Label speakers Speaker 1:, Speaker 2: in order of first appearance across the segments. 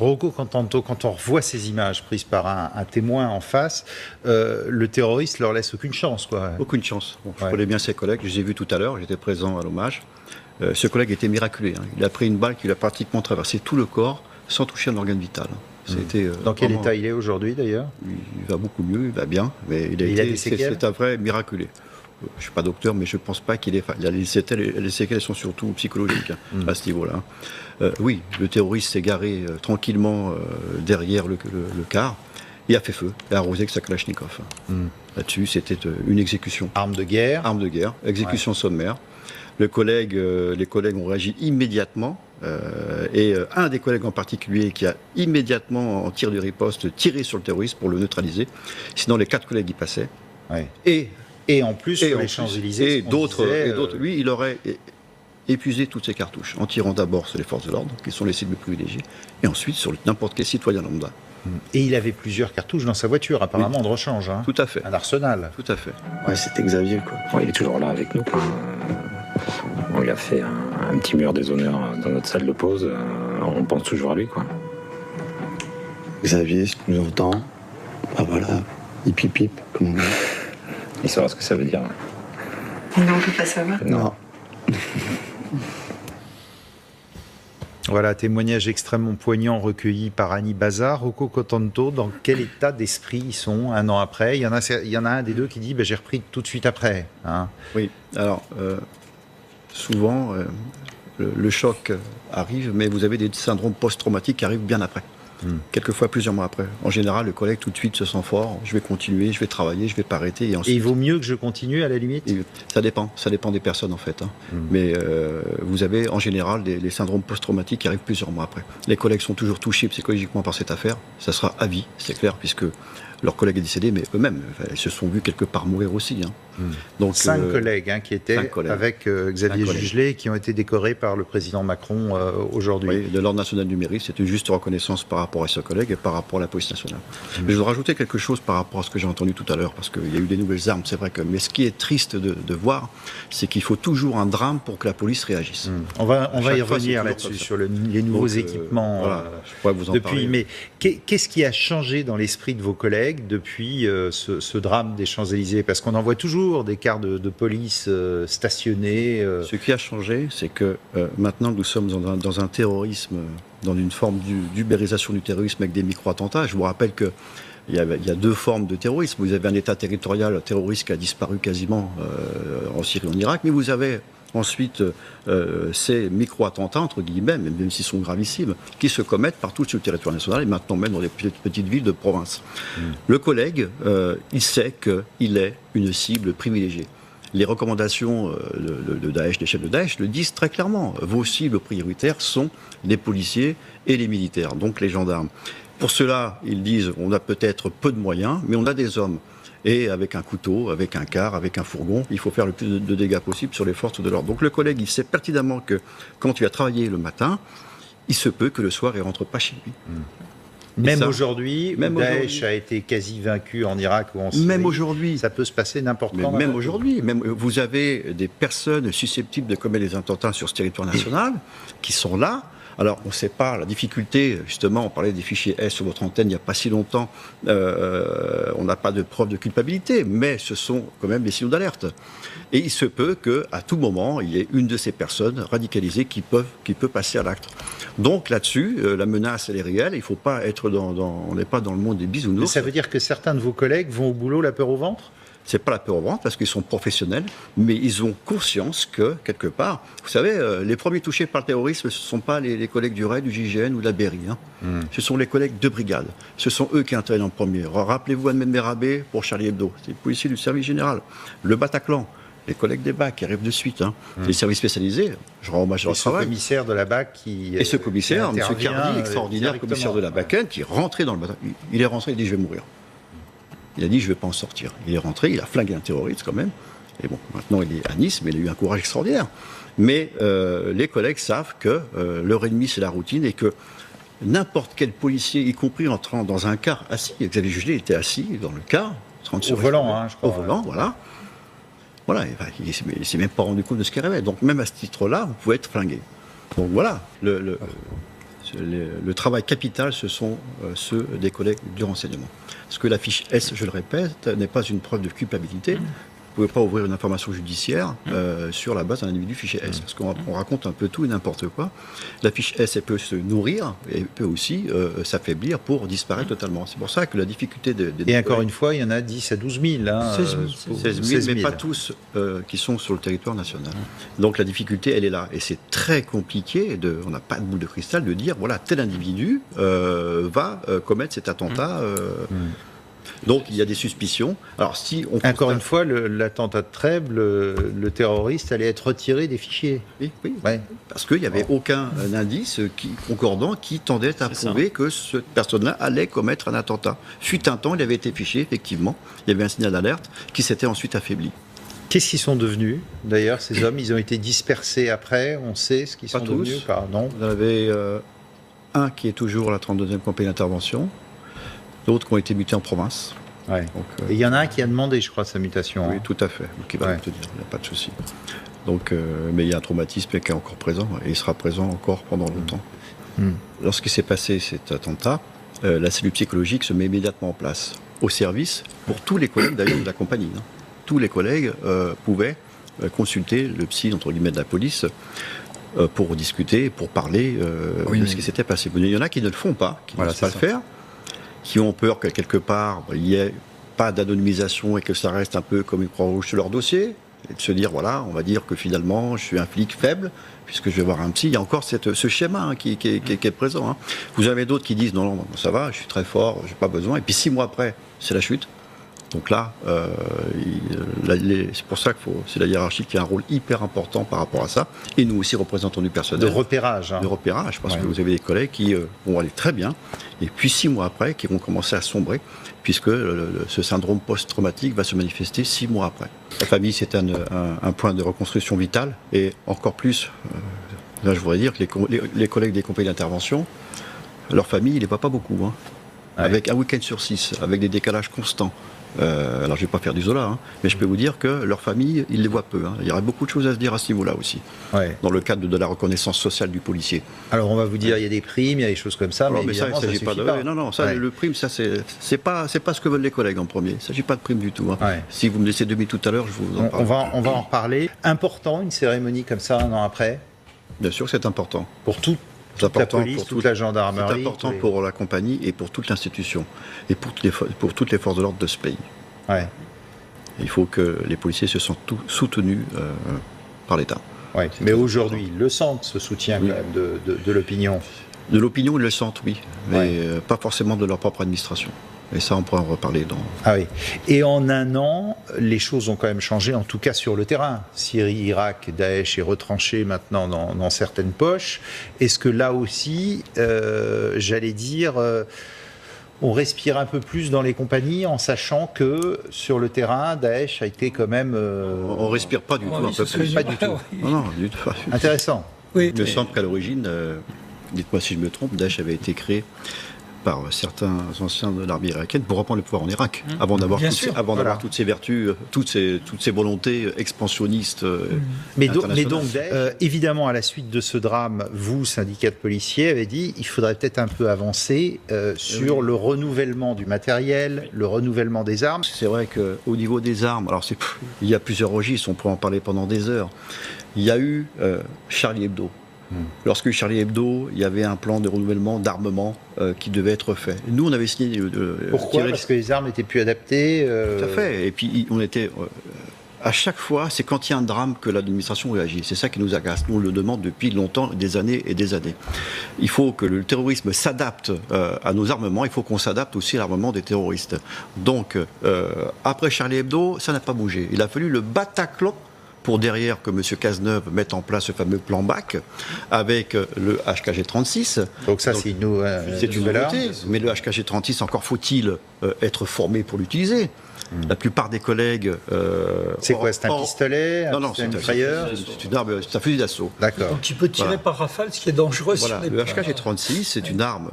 Speaker 1: Rocco Contento, quand on revoit ces images prises par un témoin en face, le terroriste leur laisse aucune chance, quoi.
Speaker 2: Aucune chance. Bon, je connais bien ses collègues, je les ai vus tout à l'heure, j'étais présent à l'hommage. Ce collègue était miraculé. Hein. Il a pris une balle qui lui a pratiquement traversé tout le corps sans toucher un organe vital.
Speaker 1: Dans quel état il est aujourd'hui, d'ailleurs?
Speaker 2: Il va beaucoup mieux, il va bien, mais c'est un vrai miraculé. Je ne suis pas docteur, mais je ne pense pas qu'il ait... Les séquelles sont surtout psychologiques à ce niveau-là. Oui, le terroriste s'est garé tranquillement derrière le car et a fait feu, et a arrosé avec sa Kalachnikov. Là-dessus, c'était une exécution.
Speaker 1: Arme de guerre.
Speaker 2: Arme de guerre, exécution sommaire. Les collègues ont réagi immédiatement, et un des collègues en particulier qui a immédiatement, en tir de riposte, tiré sur le terroriste pour le neutraliser. Sinon, les 4 collègues y passaient.
Speaker 1: Ouais. Et en plus, sur les Champs-Élysées,
Speaker 2: et d'autres, lui, il aurait épuisé toutes ses cartouches, en tirant d'abord sur les forces de l'ordre, qui sont les cibles privilégiées, et ensuite sur n'importe quel citoyen lambda.
Speaker 1: Et il avait plusieurs cartouches dans sa voiture, apparemment, de rechange. Hein.
Speaker 2: Tout à fait.
Speaker 1: Un arsenal.
Speaker 2: Tout à fait.
Speaker 3: Ouais, c'était Xavier, quoi.
Speaker 4: Ouais, il est toujours là avec nous, quoi. On lui a fait un petit mur des honneurs dans notre salle de pause. On pense toujours à lui, quoi.
Speaker 3: Xavier, si tu nous entends, bah voilà, hip hip hip, comme on dit.
Speaker 4: Il saura ce que ça veut dire.
Speaker 5: Non, on peut pas savoir.
Speaker 3: Non.
Speaker 1: Voilà, témoignage extrêmement poignant recueilli par Annie Bazard. Rocco Contento, dans quel état d'esprit ils sont un an après? Il y en a un des deux qui dit j'ai repris tout de suite après. Hein.
Speaker 2: Oui, alors souvent le choc arrive, mais vous avez des syndromes post-traumatiques qui arrivent bien après. Quelquefois plusieurs mois après. En général, le collègue tout de suite se sent fort, je vais continuer, je vais travailler, je vais pas arrêter. Et ensuite,
Speaker 1: il vaut mieux que je continue à la limite?
Speaker 2: Ça dépend des personnes en fait. Hein. Mais vous avez en général les syndromes post-traumatiques qui arrivent plusieurs mois après. Les collègues sont toujours touchés psychologiquement par cette affaire, ça sera à vie, c'est clair, puisque leur collègue est décédé, mais eux-mêmes, ils se sont vus quelque part mourir aussi. Hein. Donc,
Speaker 1: 5 collègues qui étaient avec Xavier Jugelet, qui ont été décorés par le président Macron aujourd'hui.
Speaker 2: Oui, de l'Ordre national du mérite, c'est une juste reconnaissance par rapport à ce collègue et par rapport à la police nationale. Mais je voudrais rajouter quelque chose par rapport à ce que j'ai entendu tout à l'heure, parce qu'il y a eu des nouvelles armes, c'est vrai que... Mais ce qui est triste de voir, c'est qu'il faut toujours un drame pour que la police réagisse.
Speaker 1: On va y revenir là-dessus, sur les nouveaux équipements
Speaker 2: voilà, je pourrais vous en parler.
Speaker 1: Mais qu'est-ce qui a changé dans l'esprit de vos collègues depuis ce drame des Champs-Élysées? Parce qu'on en voit toujours des cars de police stationnés.
Speaker 2: Ce qui a changé, c'est que maintenant nous sommes dans un terrorisme, dans une forme d'ubérisation du terrorisme avec des micro-attentats. Je vous rappelle que il y a 2 formes de terrorisme. Vous avez un État territorial terroriste qui a disparu quasiment en Syrie et en Irak, mais vous avez ensuite ces micro-attentats, entre guillemets, même s'ils sont gravissimes, qui se commettent partout sur le territoire national et maintenant même dans des petites villes de province. Le collègue, il sait qu'il est une cible privilégiée. Les recommandations de Daesh, des chefs de Daesh, le disent très clairement. Vos cibles prioritaires sont les policiers et les militaires, donc les gendarmes. Pour cela, ils disent, on a peut-être peu de moyens, mais on a des hommes. Et avec un couteau, avec un car, avec un fourgon, il faut faire le plus de dégâts possible sur les forces de l'ordre. Donc le collègue, il sait pertinemment que quand il a travaillé le matin, il se peut que le soir, il ne rentre pas chez lui.
Speaker 1: Même aujourd'hui, Daesh a été quasi vaincu en Irak ou en Syrie.
Speaker 2: Même aujourd'hui.
Speaker 1: Ça peut se passer n'importe quand.
Speaker 2: Même aujourd'hui. Vous avez des personnes susceptibles de commettre des attentats sur ce territoire national qui sont là. Alors, on ne sait pas la difficulté, justement, on parlait des fichiers S sur votre antenne il n'y a pas si longtemps, on n'a pas de preuve de culpabilité, mais ce sont quand même des signaux d'alerte. Et il se peut qu'à tout moment, il y ait une de ces personnes radicalisées qui peut passer à l'acte. Donc là-dessus, la menace, elle est réelle, il ne faut pas être on n'est pas dans le monde des bisounours.
Speaker 1: Mais ça veut dire que certains de vos collègues vont au boulot la peur au ventre ?
Speaker 2: C'est pas la peur au ventre parce qu'ils sont professionnels, mais ils ont conscience que, quelque part, vous savez, les premiers touchés par le terrorisme, ce ne sont pas les collègues du RAID, du GIGN ou de la BRI. Ce sont les collègues de brigade. Ce sont eux qui interviennent en premier. Rappelez-vous Ahmed Merabé pour Charlie Hebdo. C'est le policier du service général. Le Bataclan, les collègues des BAC qui arrivent de suite. Les services spécialisés, je rends hommage à leur travail.
Speaker 1: Ce commissaire de la BAC qui...
Speaker 2: Et ce commissaire, M. Cardi, extraordinaire commissaire de la BAC, qui est rentré dans le Bataclan. Il est rentré, il dit « je vais mourir ». Il a dit, je ne vais pas en sortir. Il est rentré, il a flingué un terroriste quand même. Et bon, maintenant il est à Nice, mais il a eu un courage extraordinaire. Mais les collègues savent que leur ennemi, c'est la routine et que n'importe quel policier, y compris entrant dans un car assis, Xavier Jugelet était assis dans le car,
Speaker 1: au volant, je crois.
Speaker 2: Au volant, voilà. Voilà, il ne s'est même pas rendu compte de ce qu'il rêvait. Donc même à ce titre-là, vous pouvez être flingué. Donc voilà, le travail capital, ce sont ceux des collègues du renseignement. Parce que la fiche S, je le répète, n'est pas une preuve de culpabilité. Vous ne pouvez pas ouvrir une information judiciaire sur la base d'un individu fiché S, parce qu'on raconte un peu tout et n'importe quoi. La fiche S, elle peut se nourrir et peut aussi s'affaiblir pour disparaître totalement. C'est pour ça que la difficulté
Speaker 1: Et encore une fois, il y en a 10 à 12 000. Hein,
Speaker 2: 16 000, mais pas tous qui sont sur le territoire national. Donc la difficulté, elle est là. Et c'est très compliqué, on n'a pas de boule de cristal, de dire, voilà, tel individu va commettre cet attentat. Donc il y a des suspicions. Alors si on
Speaker 1: encore une fois, l'attentat de Trèbes, le terroriste allait être retiré des fichiers.
Speaker 2: Oui,
Speaker 1: ouais.
Speaker 2: Parce qu'il n'y avait aucun indice concordant qui tendait à prouver que cette personne-là allait commettre un attentat. Fut un temps, il avait été fiché, effectivement. Il y avait un signal d'alerte qui s'était ensuite affaibli.
Speaker 1: Qu'est-ce qu'ils sont devenus, d'ailleurs, ces hommes? Ils ont été dispersés après, on sait ce qu'ils sont devenus? Non.
Speaker 2: Vous en avez un qui est toujours à la 32e compagnie d'intervention. D'autres qui ont été mutés en province.
Speaker 1: Ouais. Donc, et il y en a un qui a demandé, je crois, sa mutation.
Speaker 2: Oui, tout à fait. Qui va te dire, il n'y a pas de souci. Donc, mais il y a un traumatisme qui est encore présent, et il sera présent encore pendant longtemps. Lorsqu'il s'est passé cet attentat, la cellule psychologique se met immédiatement en place, au service, pour tous les collègues d'ailleurs de la compagnie. Hein. Tous les collègues pouvaient consulter le psy, entre guillemets, de la police, pour discuter, pour parler de ce qui s'était passé. Il y en a qui ne le font pas, qui ne laissent pas le faire, qui ont peur que quelque part il n'y ait pas d'anonymisation et que ça reste un peu comme une croix rouge sur leur dossier, et de se dire, voilà, on va dire que finalement je suis un flic faible, puisque je vais voir un psy. Il y a encore ce schéma qui est présent. Hein. Vous avez d'autres qui disent, non, ça va, je suis très fort, je n'ai pas besoin, et puis 6 mois après, c'est la chute. Donc là, c'est pour ça que c'est la hiérarchie qui a un rôle hyper important par rapport à ça. Et nous aussi, représentants du personnel.
Speaker 1: De repérage. Hein.
Speaker 2: De repérage, parce que vous avez des collègues qui vont aller très bien, et puis 6 mois après, qui vont commencer à sombrer, puisque ce syndrome post-traumatique va se manifester 6 mois après. La famille, c'est un point de reconstruction vitale, et encore plus, là je voudrais dire que les collègues des compagnies d'intervention, leur famille, ils les voient pas beaucoup, hein. Avec un week-end sur 6, avec des décalages constants. Alors je ne vais pas faire du Zola, hein, mais je peux vous dire que leur famille, ils les voient peu. Hein. Il y aurait beaucoup de choses à se dire à ce niveau-là aussi, dans le cadre de la reconnaissance sociale du policier.
Speaker 1: Alors on va vous dire, il y a des primes, il y a des choses comme ça, mais
Speaker 2: ça, il ne s'agit pas de... Non, ça, le prime, ça, c'est pas ce que veulent les collègues en premier. Il ne s'agit pas de prime du tout. Hein. Si vous me laissez 2 minutes tout à l'heure, je vous en parle.
Speaker 1: On va en reparler. Important, une cérémonie comme ça, 1 an après?
Speaker 2: Bien sûr, c'est important.
Speaker 1: Pour toute la police, toute la gendarmerie.
Speaker 2: C'est important pour la compagnie et pour toute l'institution et pour toutes les forces de l'ordre de ce pays.
Speaker 1: Ouais.
Speaker 2: Il faut que les policiers se sentent soutenus par l'État.
Speaker 1: Ouais. Mais aujourd'hui, ils le sentent, ce soutien quand même de l'opinion.
Speaker 2: De l'opinion, ils le sentent, oui, mais pas forcément de leur propre administration. Et ça, on pourra en reparler dans...
Speaker 1: Ah oui. Et en 1 an, les choses ont quand même changé, en tout cas sur le terrain. Syrie, Irak, Daesh est retranché maintenant dans certaines poches. Est-ce que là aussi, j'allais dire, on respire un peu plus dans les compagnies en sachant que sur le terrain, Daesh a été quand même...
Speaker 2: On ne respire pas du tout, un peu plus.
Speaker 1: Pas du tout.
Speaker 2: Non, du tout.
Speaker 1: Intéressant.
Speaker 2: Oui. Il me semble qu'à l'origine, dites-moi si je me trompe, Daesh avait été créé par certains anciens de l'armée irakienne pour reprendre le pouvoir en Irak, avant d'avoir toutes ces vertus, toutes ces volontés expansionnistes.
Speaker 1: Mais donc, évidemment, à la suite de ce drame, vous, syndicat de policiers, avez dit il faudrait peut-être un peu avancer sur le renouvellement du matériel, le renouvellement des armes.
Speaker 2: C'est vrai qu'au niveau des armes, alors il y a plusieurs registres, on pourrait en parler pendant des heures. Il y a eu Charlie Hebdo. Lorsque Charlie Hebdo, il y avait un plan de renouvellement d'armement qui devait être fait. Nous, on avait signé...
Speaker 1: Pourquoi ? Parce que les armes n'étaient plus adaptées
Speaker 2: Tout à fait. Et puis, on était... à chaque fois, c'est quand il y a un drame que l'administration réagit. C'est ça qui nous agace. Nous, on le demande depuis longtemps, des années et des années. Il faut que le terrorisme s'adapte à nos armements. Il faut qu'on s'adapte aussi à l'armement des terroristes. Donc, après Charlie Hebdo, ça n'a pas bougé. Il a fallu le Bataclan pour derrière que M. Cazeneuve mette en place ce fameux plan BAC avec le HKG-36.
Speaker 1: Donc ça, c'est une nouveauté.
Speaker 2: Mais le HKG-36, encore faut-il être formé pour l'utiliser. La plupart des collègues...
Speaker 1: C'est quoi, c'est un pistolet,
Speaker 2: Non,
Speaker 1: c'est une frayeur?
Speaker 2: C'est un fusil d'assaut.
Speaker 1: D'accord.
Speaker 6: Donc tu peux tirer par rafale, ce qui est dangereux.
Speaker 2: Voilà, le HK-36, c'est une arme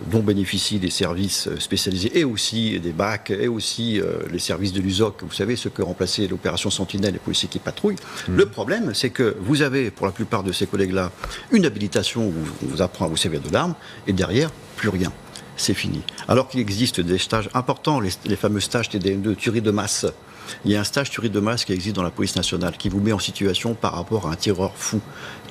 Speaker 2: dont bénéficient des services spécialisés et aussi des BAC et aussi les services de l'USOC, vous savez, ceux que remplaçaient l'opération Sentinelle, les policiers qui patrouillent. Le problème, c'est que vous avez, pour la plupart de ces collègues-là, une habilitation où on vous apprend à vous servir de l'arme et derrière, plus rien. C'est fini. Alors qu'il existe des stages importants, les fameux stages TDM2, tuerie de masse. Il y a un stage tuerie de masse qui existe dans la police nationale, qui vous met en situation par rapport à un tireur fou,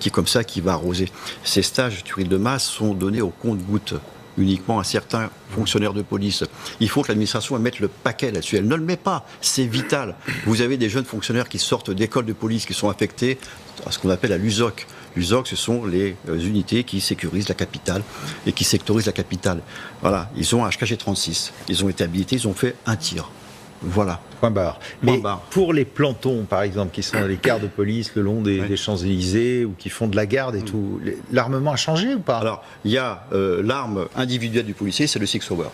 Speaker 2: qui est comme ça, qui va arroser. Ces stages tuerie de masse sont donnés au compte-gouttes, uniquement à certains fonctionnaires de police. Il faut que l'administration mette le paquet là-dessus. Elle ne le met pas. C'est vital. Vous avez des jeunes fonctionnaires qui sortent d'écoles de police, qui sont affectés à ce qu'on appelle à l'USOC. L'USOC, ce sont les unités qui sécurisent la capitale et qui sectorisent la capitale. Voilà, ils ont un HKG-36. Ils ont été habilités, ils ont fait un tir. Voilà.
Speaker 1: Point barre. Mais pour les plantons, par exemple, qui sont dans les quarts de police le long des Champs-Élysées ou qui font de la garde et tout, l'armement a changé ou pas?
Speaker 2: Alors, il y a l'arme individuelle du policier, c'est le Six Sauer.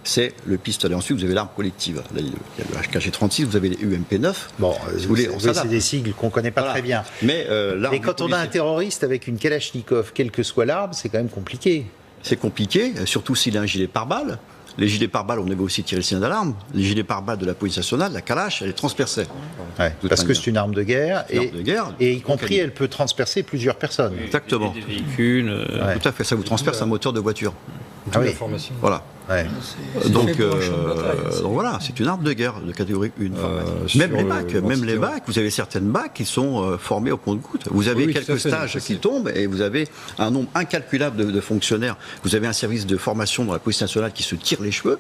Speaker 2: C'est le pistolet. Ensuite, vous avez l'arme collective. Là, il y a le HKG-36, vous avez les UMP-9.
Speaker 1: Bon,
Speaker 2: si vous voulez,
Speaker 1: c'est des sigles qu'on ne connaît pas très bien.
Speaker 2: Mais
Speaker 1: et quand on a un terroriste avec une Kalachnikov, quelle que soit l'arme, c'est quand même compliqué.
Speaker 2: C'est compliqué, surtout s'il a un gilet pare-balles. Les gilets pare-balles, on avait aussi tiré le signal d'alarme. Les gilets pare-balles de la police nationale, la Kalash, elle est transpercée.
Speaker 1: Ouais, parce que c'est une arme de guerre. Et y compris, elle peut transpercer plusieurs personnes.
Speaker 2: Oui, exactement.
Speaker 7: Des véhicules.
Speaker 2: Tout à fait, ça vous transperce un moteur de voiture.
Speaker 1: Ah oui.
Speaker 2: Voilà.
Speaker 1: Ouais.
Speaker 2: Donc voilà, c'est une arme de guerre de catégorie 1. Même les BAC, vous avez certaines BAC qui sont formées au compte-gouttes. Vous avez quelques stages qui tombent et vous avez un nombre incalculable de fonctionnaires. Vous avez un service de formation dans la police nationale qui se tire les cheveux.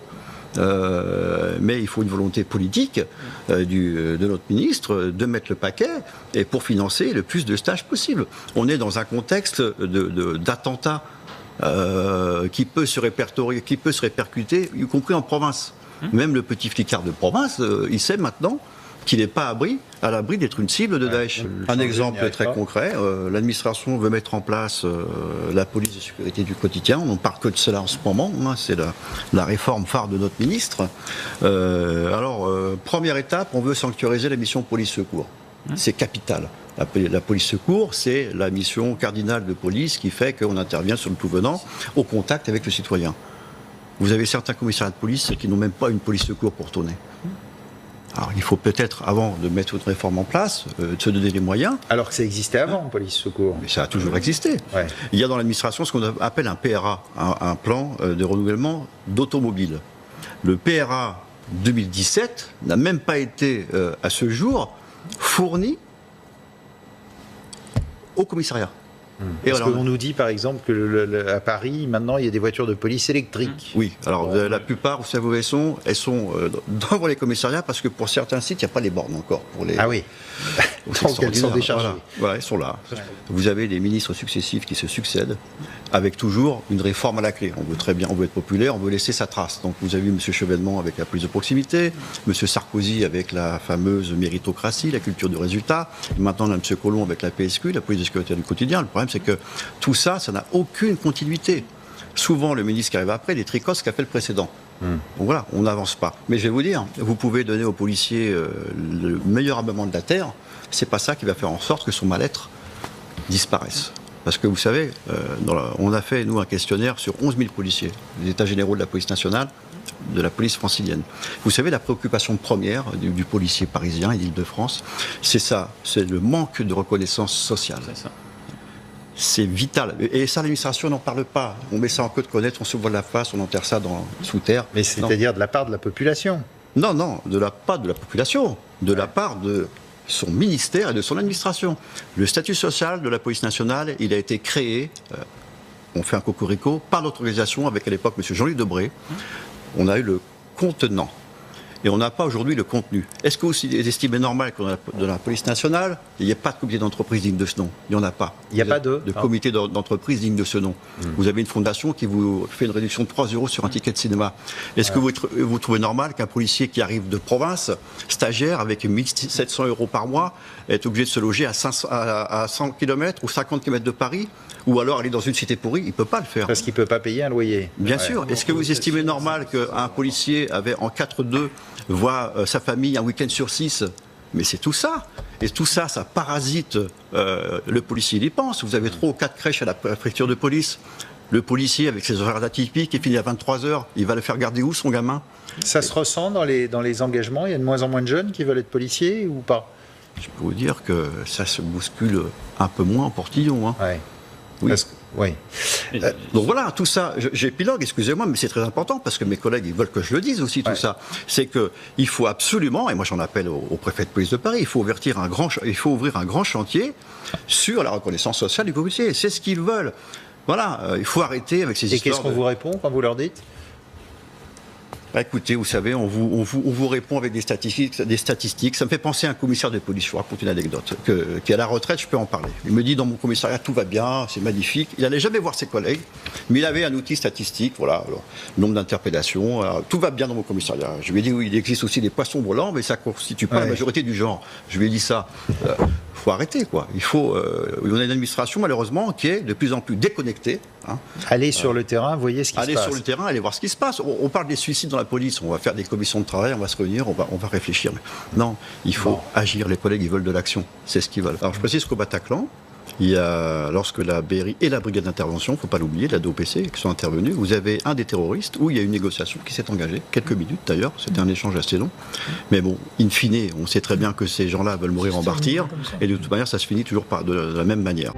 Speaker 2: Mais il faut une volonté politique de notre ministre de mettre le paquet et pour financer le plus de stages possible. On est dans un contexte d'attentats qui peut se répertorier, qui peut se répercuter, y compris en province. Même le petit flicard de province, il sait maintenant qu'il n'est pas à l'abri d'être une cible de Daesh. Un exemple très concret, l'administration veut mettre en place la police de sécurité du quotidien. On n'en parle que de cela en ce moment. Hein, c'est la réforme phare de notre ministre. Première étape, on veut sanctuariser la mission police-secours. C'est capital. La police-secours, c'est la mission cardinale de police qui fait qu'on intervient sur le tout venant au contact avec le citoyen. Vous avez certains commissariats de police qui n'ont même pas une police-secours pour tourner. Alors il faut peut-être, avant de mettre une réforme en place, se donner les moyens.
Speaker 1: Alors que ça existait avant, police-secours.
Speaker 2: Mais ça a toujours existé. Ouais. Il y a dans l'administration ce qu'on appelle un PRA, un plan de renouvellement d'automobile. Le PRA 2017 n'a même pas été, à ce jour, fourni au commissariat.
Speaker 1: Parce qu'on nous dit par exemple qu'à Paris, maintenant, il y a des voitures de police électriques.
Speaker 2: Oui, alors la plupart, vous savez où elles sont devant les commissariats parce que pour certains sites, il n'y a pas les bornes encore.
Speaker 1: Ah oui. Donc elles sont déchargées.
Speaker 2: Voilà, elles sont là. Vous avez des ministres successifs qui se succèdent avec toujours une réforme à la clé. On veut très bien, on veut être populaire, on veut laisser sa trace. Donc vous avez eu M. Chevènement avec la police de proximité, M. Sarkozy avec la fameuse méritocratie, la culture du résultat, et maintenant on a M. Collomb avec la PSQ, la police de sécurité du quotidien. Le problème c'est que tout ça, ça n'a aucune continuité. Souvent le ministre qui arrive après, il tricote ce qu'a fait le précédent. Donc voilà, on n'avance pas. Mais je vais vous dire, vous pouvez donner aux policiers le meilleur armement de la Terre, c'est pas ça qui va faire en sorte que son mal-être disparaisse. Parce que vous savez, on a fait, nous, un questionnaire sur 11 000 policiers, les états généraux de la police nationale, de la police francilienne. Vous savez, la préoccupation première du policier parisien et d'Île-de-France, c'est ça, c'est le manque de reconnaissance sociale. C'est ça. C'est vital. Et ça, l'administration n'en parle pas. On met ça en queue de connaître, on se voit la face, on enterre ça sous terre.
Speaker 1: Mais c'est-à-dire de la part de la population?
Speaker 2: Non, pas de la population, de la part de son ministère et de son administration. Le statut social de la police nationale, il a été créé, on fait un cocorico, par notre organisation avec à l'époque M. Jean-Luc Debré. On a eu le contenant. Et on n'a pas aujourd'hui le contenu. Est-ce que vous estimez normal qu'on a de la police nationale, il n'y a pas de comité d'entreprise digne de ce nom? Il n'y en a pas.
Speaker 1: Il n'y a pas de
Speaker 2: comité d'entreprise digne de ce nom. Vous avez une fondation qui vous fait une réduction de 3 € sur un ticket de cinéma. Est-ce que vous trouvez normal qu'un policier qui arrive de province, stagiaire, avec 1 700 € par mois, est obligé de se loger à 100 km ou 50 km de Paris, ou alors aller dans une cité pourrie? Il ne peut pas le faire.
Speaker 1: Parce qu'il ne peut pas payer un loyer.
Speaker 2: Bien sûr. Est-ce que vous estimez normal qu'un policier avait en 4-2 voit sa famille un week-end sur 6. Mais c'est tout ça. Et tout ça, ça parasite le policier. Il y pense. Vous avez 3 ou 4 crèches à la préfecture de police. Le policier, avec ses horaires atypiques, il finit à 23h. Il va le faire garder où, son gamin?
Speaker 1: Ça se ressent dans les engagements? Il y a de moins en moins de jeunes qui veulent être policiers ou pas?
Speaker 2: Je peux vous dire que ça se bouscule un peu moins en portillon. Hein.
Speaker 1: Ouais.
Speaker 2: Oui.
Speaker 1: Oui.
Speaker 2: Donc voilà, tout ça, j'épilogue, excusez-moi, mais c'est très important parce que mes collègues, ils veulent que je le dise aussi, tout ça. C'est qu'il faut absolument, et moi j'en appelle au préfet de police de Paris, il faut ouvrir un grand chantier sur la reconnaissance sociale du policier. C'est ce qu'ils veulent. Voilà, il faut arrêter avec ces histoires.
Speaker 1: Et qu'est-ce qu'on vous répond quand vous leur dites?
Speaker 2: Bah écoutez, vous savez, on vous répond avec des statistiques. Ça me fait penser à un commissaire de police. Je vous raconte une anecdote. Qui est à la retraite, je peux en parler. Il me dit, dans mon commissariat, tout va bien, c'est magnifique. Il n'allait jamais voir ses collègues, mais il avait un outil statistique, voilà, alors, nombre d'interpellations, tout va bien dans mon commissariat. Je lui ai dit, oui, il existe aussi des poissons volants, mais ça ne constitue pas la majorité du genre. Je lui ai dit ça. Il faut arrêter, quoi. On a une administration, malheureusement, qui est de plus en plus déconnectée. Hein.
Speaker 1: Allez sur le terrain, voyez ce qui se passe.
Speaker 2: Allez sur le terrain, allez voir ce qui se passe. On parle des suicides dans la police, on va faire des commissions de travail, on va se réunir, on va réfléchir. Non, il faut agir. Les collègues, ils veulent de l'action. C'est ce qu'ils veulent. Alors, je précise qu'au Bataclan, il y a, lorsque la BRI et la brigade d'intervention, il ne faut pas l'oublier, la DOPC, qui sont intervenus, vous avez un des terroristes où il y a une négociation qui s'est engagée, quelques minutes d'ailleurs, c'était un échange assez long. Mais bon, in fine, on sait très bien que ces gens-là veulent mourir en martyrs, et de toute manière, ça se finit toujours de la même manière.